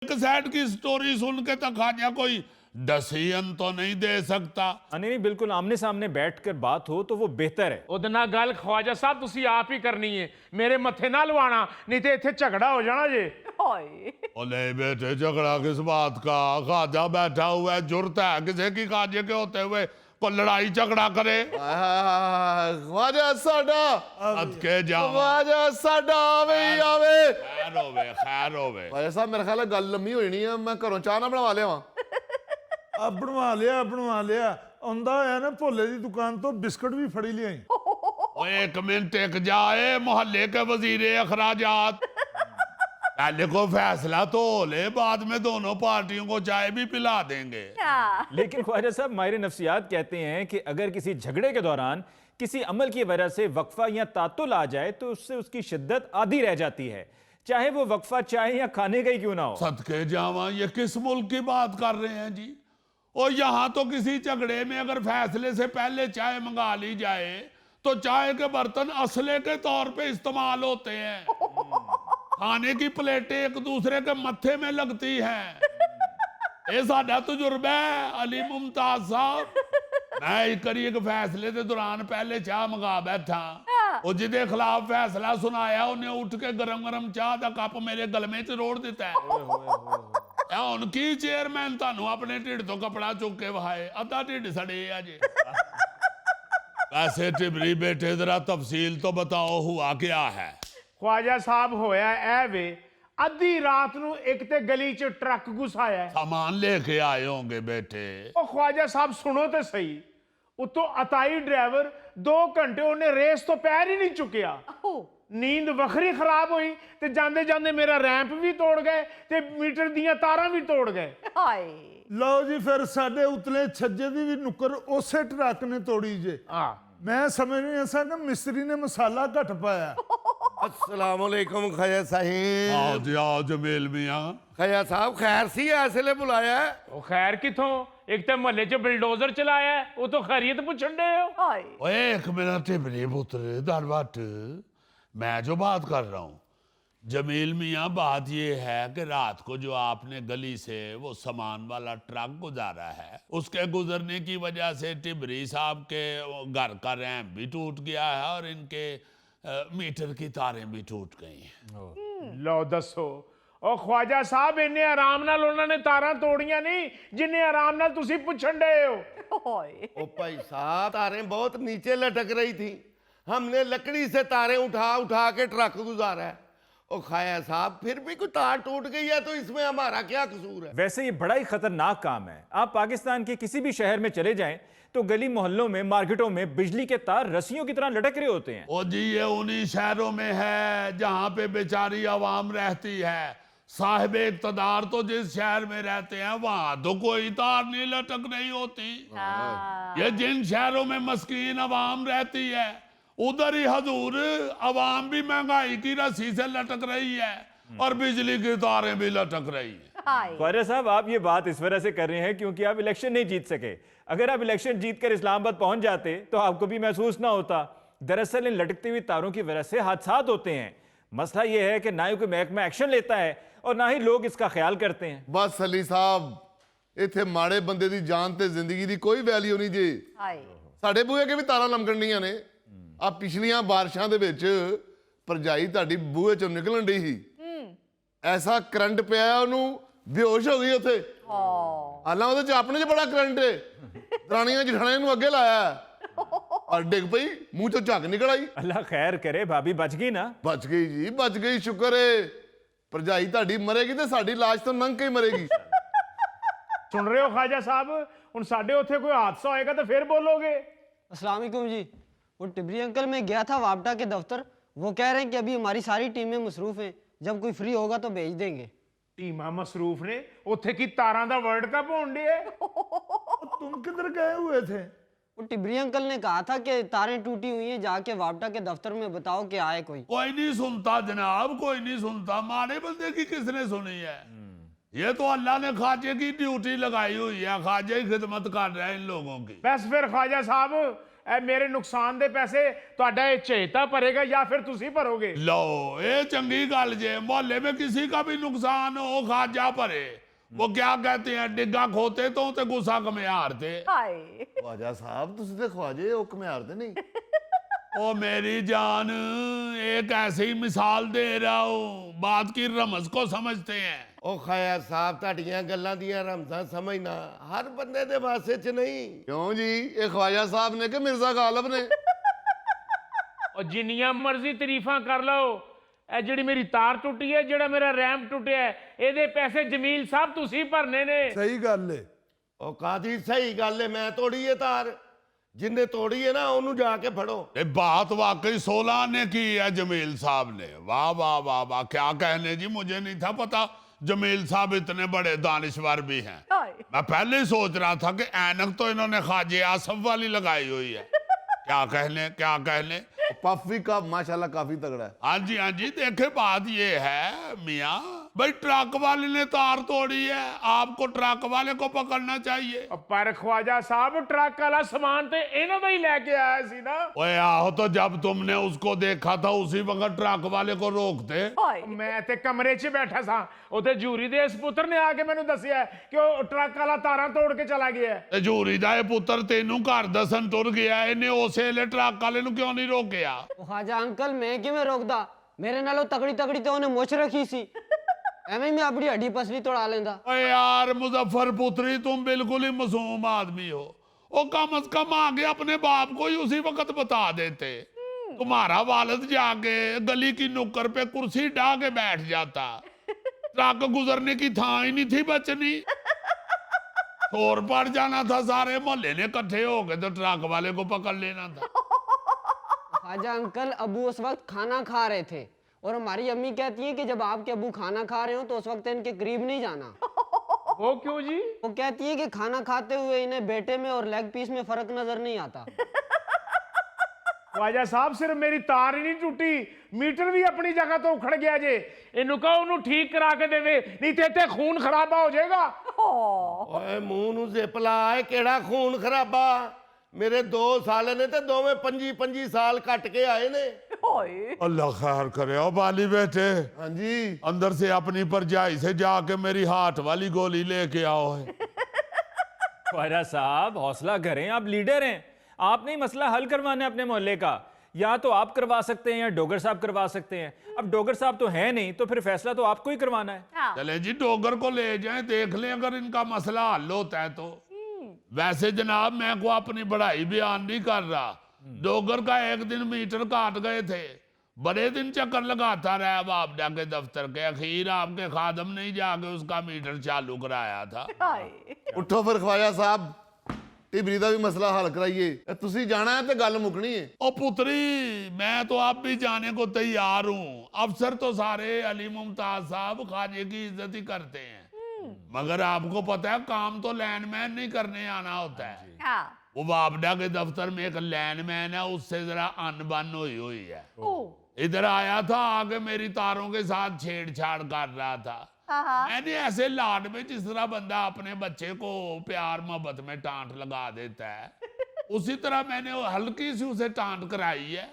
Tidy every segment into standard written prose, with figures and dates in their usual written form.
एक साइड की स्टोरी सुन के तो ख्वाजा कोई डिसीजन तो नहीं दे सकता। नहीं, बिल्कुल आमने सामने बैठकर बात हो तो वो बेहतर है। ਉਹਦੇ ਨਾਲ ਗੱਲ ਖਵਾਜਾ ਸਾਹਿਬ ਤੁਸੀਂ ਆਪ ਹੀ ਕਰਨੀ ਹੈ, ਮੇਰੇ ਮੱਥੇ ਨਾ ਲਵਾਣਾ, ਨਹੀਂ ਤੇ ਇੱਥੇ ਝਗੜਾ ਹੋ ਜਾਣਾ ਜੇ। बोले बेटे झगड़ा किस बात का, ख्वाजा बैठा हुआ है, जुर्त है किसी की ख्वाजे के होते हुए को लड़ाई झगड़ा करे। ख्वाजा साडा अद के जाओ ख्वाजा साडा आवे ही आवे। खैर होवे खैर होवे। ख्वाजा साहब मेरे ख्याल है गल लम्मी होनी है, मैं घरों चाह ना बनवा लिया बनवा लिया आंदा होया ना भोले दी दुकान तो बिस्कुट भी फड़ी लिया। एक मिनट टिक जाए, मोहल्ले के वजीरे अखराजात पहले को फैसला तो हो ले, बाद में दोनों पार्टियों को चाय भी पिला देंगे। लेकिन ख्वाजा साहब माहिर नफ्सियात कहते हैं कि अगर किसी झगड़े के दौरान किसी अमल की वजह से वक्फा या तातुल आ जाए तो उससे उसकी शिद्दत आधी रह जाती है, चाहे वो वक्फा चाहे या खाने का ही क्यों ना हो। सदके जावा, ये किस मुल्क की बात कर रहे हैं जी? और यहाँ तो किसी झगड़े में अगर फैसले से पहले चाय मंगा ली जाए तो चाय के बर्तन असले के तौर पे इस्तेमाल होते हैं, खाने की प्लेटें एक दूसरे के मत्थे में लगती हैं। ये साडा तजुर्बा है अली मुमताज साहब। मैं एक करी एक फैसले के दौरान पहले चाह मंगा बैठा, और जिदे खिलाफ फैसला सुनाया उन्हें उठ के गरम गरम चाह का कप मेरे गलमे च रोड़ दिता है। उनकी चेयरमैन तानू अपने ढिड तो कपड़ा चुक के वहाए, अद्धा ढिड सड़े अजे। वैसे टिबरी बेटे जरा तफसील तो बताओ, हुआ क्या है? ਖਵਾਜਾ ਸਾਹਿਬ ਹੋਇਆ ਐ ਵੇ, ਅੱਧੀ ਰਾਤ ਨੂੰ ਇੱਕ ਤੇ ਗਲੀ 'ਚ ਟਰੱਕ ਘੁਸਾਇਆ। सामान लेके आए होंगे बेटे। ਉਹ ਖਵਾਜਾ ਸਾਹਿਬ ਸੁਣੋ ਤੇ ਸਹੀ, ਉਤੋਂ ਅਤਾਈ ਡਰਾਈਵਰ 2 ਘੰਟੇ ਉਹਨੇ ਰੇਸ ਤੋਂ ਪੈਰ ਹੀ ਨਹੀਂ ਚੁੱਕਿਆ। ਨੀਂਦ ਵੱਖਰੀ ਖਰਾਬ ਹੋਈ ਤੇ ਜਾਂਦੇ ਜਾਂਦੇ ਮੇਰਾ ਰੈਂਪ ਵੀ ਤੋੜ ਗਏ ਤੇ ਮੀਟਰ ਦੀਆਂ ਤਾਰਾਂ ਵੀ ਤੋੜ ਗਏ। लो जी फिर साडे उतले छज्जे दी भी नुक्कर उसे ट्रक ने तोड़ी जे। ਹਾਂ मैं समझ नहीं सा कि मिस्त्री ने मसाला घट पाया। अस्सलाम वालेकुम ख्वाजा साहिब। आओ जी आओ जमील मियाँ। ख्वाजा साहब खैर सी ऐसे बुलाया है? ਉਹ ਖੈਰ ਕਿੱਥੋਂ, ਇੱਕ ਤਾਂ ਮਹੱਲੇ 'ਚ ਬਿਲਡੋਜ਼ਰ ਚਲਾਇਆ, ਉਹ ਤੋਂ ਖੈਰੀਅਤ पुछਣ डे हो। ओए एक मिनट टिबरी पुत्र दरवट, मैं जो बात कर रहा हूँ जमील मियाँ, बात ये है कि रात को जो आपने गली से वो सामान वाला ट्रक गुजारा है, उसके गुजरने की वजह से टिबरी साहब के घर का रैंप भी टूट गया है और इनके मीटर की तारें भी टूट गई हैं। ਲਓ ਦੱਸੋ, ਉਹ ਖਵਾਜਾ ਸਾਹਿਬ ਇੰਨੇ ਆਰਾਮ ਨਾਲ ਉਹਨਾਂ ਨੇ ਤਾਰਾਂ ਤੋੜੀਆਂ ਨਹੀਂ ਜਿੰਨੇ ਆਰਾਮ ਨਾਲ ਤੁਸੀਂ ਪੁੱਛਣ ਡਏ ਹੋ। ओ भाई साहब तारें बहुत नीचे लटक रही थी, हमने लकड़ी से तारें उठा उठा के ट्रक गुजारा है। ओ ख्वाजा साहब फिर भी कोई तार टूट गई है तो इसमें हमारा क्या कसूर है? वैसे ये बड़ा ही खतरनाक काम है। आप पाकिस्तान के किसी भी शहर में चले जाएं तो गली मोहल्लों में मार्केटों में बिजली के तार रस्सियों की तरह लटक रहे होते हैं। ओ जी ये उन्हीं शहरों में है जहाँ पे बेचारी आवाम रहती है। साहिब इक़्तिदार तो जिस शहर में रहते हैं वहां तो कोई तार नहीं लटक रही होती। ये जिन शहरों में मस्कीन आवाम रहती है उधर ही हजूर आवाम भी महंगाई की रस्सी से लटक रही है और बिजली की तारें भी लटक रही है। ख्वाजा साहब आप ये बात इस वजह से कर रहे हैं क्योंकि आप इलेक्शन नहीं जीत सके। अगर आप इलेक्शन जीतकर इस्लामाबाद पहुंच जाते तो आपको भी महसूस ना होता। दरअसल इन लटकती हुई तारों की वजह से हादसात होते हैं। मसला यह है कि ना ही कोई महकमा एक्शन लेता है और ना ही लोग इसका ख्याल करते हैं। बस अली साहब इत्थे माड़े बंदे दी जान ते जिंदगी दी कोई वैल्यू नहीं जी। साडे बूहे के भी तारा लमकणियां ने। आ पिछलियां बारिशां दे विच भरजाई तुहाडी बूहे चों निकलण डी ही, ऐसा करंट पिया ओनू बेहोश हो गई उत्थे। हालां ओहदे च अपने च बड़ा करंट है, दराणियां जठाणियां नूं अगे लाया और डिग पई, मुंह चों झग निकल आई। अल्लाह खैर करे, भाभी बच गई ना? बच गई जी बच गई, शुक्र है। भरजाई तुहाडी मरेगी ते साडी लाश तो नंग के ही मरेगी। ਸੁਣ ਰਹੇ ਹੋ ਖਵਾਜਾ ਸਾਹਿਬ, ਹੁਣ ਸਾਡੇ ਉੱਥੇ ਕੋਈ ਹਾਦਸਾ ਹੋਏਗਾ ਤਾਂ ਫਿਰ ਬੋਲੋਗੇ। अस्सलाम वालेकुम जी। वो टिबरी अंकल मैं गया था वापडा के दफ्तर, वो कह रहे हैं कि अभी हमारी सारी टीमें मसरूफ हैं, जब कोई फ्री होगा तो भेज देंगे। ਟੀਮਾਂ ਮਸਰੂਫ ਨੇ ਉੱਥੇ ਕੀ ਤਾਰਾਂ ਦਾ ਵਰਲਡ ਕੱਪ ਹੋਣ ਡਿਆ? तुम किधर गए हुए थे? वो टिबरी अंकल ने कहा था कि तारें टूटी हुई हैं, जाके वापडा के दफ्तर में बताओ कि आए कोई। कोई नहीं सुनता जनाब, कोई नहीं सुनता। मारे बंदे की किसने सुनी है? ये तो अल्लाह ने ख्वाजे की ड्यूटी लगाई हुई है, ख्वाजे की खिदमत कर रहे हैं इन लोगों की। बस फिर ख्वाजा साहब ਇਹ ਮੇਰੇ ਨੁਕਸਾਨ ਦੇ ਪੈਸੇ ਤੁਹਾਡਾ ਇਹ ਚੇਤਾ ਭਰੇਗਾ ਜਾਂ ਫਿਰ ਤੁਸੀਂ ਭਰੋਗੇ? लो ये चंगी गल जे मोहल्ले में किसी का भी नुकसान हो खाजा भरे। वो क्या कहते हैं डिग्गा खोते तो गुस्सा कमियार थे। ਖਵਾਜਾ ਸਾਹਿਬ ਤੁਸੀਂ ਤੇ ਖਵਾਜੇ ਉਹ ਘੁਮਿਆਰ ਤੇ ਨਹੀਂ। ओ मेरी जान एक ऐसी मिसाल दे रहा हूँ, बात की रमज को समझते हैं। ਉਹ ਖਾਇਆ ਸਾਹਿਬ ਤੁਹਾਡੀਆਂ ਗੱਲਾਂ ਦੀਆਂ ਰਮਜ਼ਾਂ ਸਮਝਣਾ ਹਰ ਬੰਦੇ ਦੇ ਵਾਸਤੇ ਚ ਨਹੀਂ। ਕਿਉਂ ਜੀ ਇਹ ਖਵਾਜਾ ਸਾਹਿਬ ਨੇ ਕਿ ਮਿਰਜ਼ਾ ਗਾਲਬ ਨੇ? ਉਹ ਜਿੰਨੀਆਂ ਮਰਜ਼ੀ ਤਾਰੀਫਾਂ ਕਰ ਲਓ, ਇਹ ਜਿਹੜੀ ਮੇਰੀ ਤਾਰ ਟੁੱਟੀ ਹੈ, ਜਿਹੜਾ ਮੇਰਾ ਰੈਂਪ ਟੁੱਟਿਆ ਹੈ, ਇਹਦੇ ਪੈਸੇ ਜਮੀਲ ਸਾਹਿਬ ਤੁਸੀਂ ਭਰਨੇ ਨੇ। ਸਹੀ ਗੱਲ ਏ। ਉਹ ਕਾਦੀ ਸਹੀ ਗੱਲ ਹੈ, ਮੈਂ ਤੋੜੀ ਹੈ ਤਾਰ। ਜਿੰਨੇ ਤੋੜੀ ਹੈ ਨਾ ਉਹਨੂੰ ਜਾ ਕੇ ਫੜੋ। ये बात वाकई 16 ने की है जमील साहब ने। वाह वाह वाह वाह, क्या कहने जी, मुझे नहीं था पता जमील साहब इतने बड़े दानिश्वर भी हैं। मैं पहले ही सोच रहा था कि ऐनक तो इन्होंने ख्वाजे आसफ वाली लगाई हुई है। क्या कहने क्या कहने। ਪਫ ਵੀ ਕਾ ਮਾਸ਼ਾਅੱਲਾ ਕਾਫੀ ਤਗੜਾ ਹੈ। हाँ जी देखे, बात ये है मियाँ भाई, ट्रक वाले ने तार तोड़ी है, आपको ट्रक वाले को पकड़ना चाहिए। ਪਰ ਖਵਾਜਾ ਸਾਹਿਬ ਟਰੱਕ ਵਾਲਾ ਸਮਾਨ ਤੇ ਇਹਨਾਂ ਦਾ ਹੀ ਲੈ ਕੇ ਆਇਆ ਸੀ ਨਾ। ओए आहो, तो जब तुमने उसको देखा था उसी वक्त ट्रक वाले को रोकते। ਮੈਂ ਤੇ ਕਮਰੇ 'ਚ ਬੈਠਾ ਸਾਂ, ਉੱਥੇ ਜੂਰੀ ਦੇ ਇਸ ਪੁੱਤਰ ਨੇ ਆ ਕੇ ਮੈਨੂੰ ਦੱਸਿਆ ਕਿ ਉਹ ਟਰੱਕ ਵਾਲਾ ਤਾਰਾਂ ਤੋੜ ਕੇ ਚਲਾ ਗਿਆ ਹੈ। ਤੇ ਜੂਰੀ ਦਾ ਇਹ ਪੁੱਤਰ ਤੈਨੂੰ ਘਰ ਦੱਸਣ ਤੁਰ ਗਿਆ, ਇਹਨੇ ਉਸੇ ਵੇਲੇ ਟਰੱਕ ਵਾਲੇ ਨੂੰ ਕਿਉਂ ਨਹੀਂ ਰੋਕਿਆ? ਉਹ ਖਾਜਾ ਅੰਕਲ मैं ਕਿਵੇਂ ਰੋਕਦਾ? ਮੇਰੇ ਨਾਲੋਂ ਤਗੜੀ ਤਗੜੀ ਤੇ ਉਹਨੇ ਮੁੱਛ ਰੱਖੀ ਸੀ, ਐਵੇਂ ਹੀ ਮੈਂ ਆਪਣੀ ਹੱਡੀ ਪਸਲੀ ਤੋੜਾ ਲੈਂਦਾ। ओए यार मुजफ्फर पुत्री, तुम बिल्कुल ही मासूम आदमी हो। ओ कम से कम आगे अपने बाप को ही उसी वक्त बता देते। तुम्हारा वालिद जाके गली की नुक्कड़ पे कुर्सी ढा के बैठ जाता, ट्रक गुजरने की थां ही नहीं थी बचनी। शोर पड़ जाना था, सारे मोहल्ले ने इकट्ठे हो गए तो ट्रक वाले को पकड़ लेना था। खाजा अंकल अबू उस वक्त खाना खा रहे थे और हमारी अम्मी कहती है कि जब आपके अबू खाना खा रहे हो तो उस वक्त इनके करीब नहीं जाना। वो क्यों जी? वो कहती है कि खाना खाते हुए इन्हें बेटे में और लेग पीस में फर्क नजर नहीं आता। ਖਵਾਜਾ ਸਾਹਿਬ ਸਿਰਫ ਮੇਰੀ ਤਾਰ ਹੀ ਨਹੀਂ ਟੁੱਟੀ, ਮੀਟਰ ਵੀ ਆਪਣੀ ਜਗ੍ਹਾ ਤੋਂ ਉਖੜ ਗਿਆ ਜੇ। ਇਹਨੂੰ ਕਹੋ ਉਹਨੂੰ ਠੀਕ ਕਰਾ ਕੇ ਦੇਵੇ, ਨਹੀਂ ਤੇ ਇੱਥੇ ਖੂਨ ਖਰਾਬਾ ਹੋ ਜਾਏਗਾ। ਓਏ ਮੂੰਹ ਨੂੰ ਜ਼ਿਪ ਲਾ, ਇਹ ਕਿਹੜਾ ਖੂਨ ਖਰਾਬਾ? ਮੇਰੇ 2 ਸਾਲ ਨੇ ਤੇ ਦੋਵੇਂ 25 ਸਾਲ ਕੱਟ ਕੇ ਆਏ ਨੇ। अल्लाह खैर करे। ओ बाली बेटे, हाँ जी अंदर से अपनी परजाई से जाके मेरी हाथ वाली गोली लेके आओ है। ख्वाजा साहब हौसला करें, आप लीडर हैं, आपने ही मसला हल करवाना है अपने मोहल्ले का। या तो आप करवा सकते हैं या डोगर साहब करवा सकते हैं। अब डोगर साहब तो है नहीं, तो फिर फैसला तो आपको ही करवाना है। चले जी डोगर को ले जाएं, देख लें अगर इनका मसला हल होता है तो। वैसे जनाब मैं को अपनी बढ़ाई बयान नहीं कर रहा, डोगर का एक दिन मीटर काट गए थे, बड़े दिन चक्कर लगाता रहा बापडा के दफ्तर के, आखिर आपके खादम ने जाके उसका मीटर चालू कराया था। ਉੱਠੋ ਫਿਰ ਖਵਾਜਾ ਸਾਹਿਬ, ਟਿਬਰੀ ਦਾ ਵੀ ਮਸਲਾ ਹੱਲ ਕਰਾਈਏ। ਇਹ ਤੁਸੀਂ ਜਾਣਾ ਹੈ ਤੇ ਗੱਲ ਮੁੱਕਣੀ ਹੈ। ओ पुत्री, मैं तो आप भी जाने को तैयार हूँ। अफसर तो सारे अली मुमताज साहब खाजे की इज्जत ही करते हैं, मगर आपको पता है काम तो लैंडमैन नहीं करने आना होता है। वो बापडा के दफ्तर में एक लैंडमैन है, उससे जरा अनबन हुई है। इधर आया था, आगे मेरी तारों के साथ छेड़छाड़ कर रहा था। मैंने ऐसे लाड में जिस तरह बंदा अपने बच्चे को प्यार मोहब्बत में टांट लगा देता है, उसी तरह मैंने वो हल्की सी उसे टांट कराई है।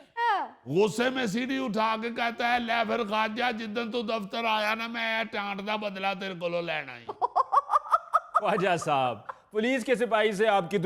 गुस्से में सीढ़ी उठा के कहता है, ले फिर खाजा, जिद्दन तू दफ्तर आया ना, मैं टांट दा बदला तेरे को लेना ही। ख्वाजा साहब पुलिस के सिपाही से आपकी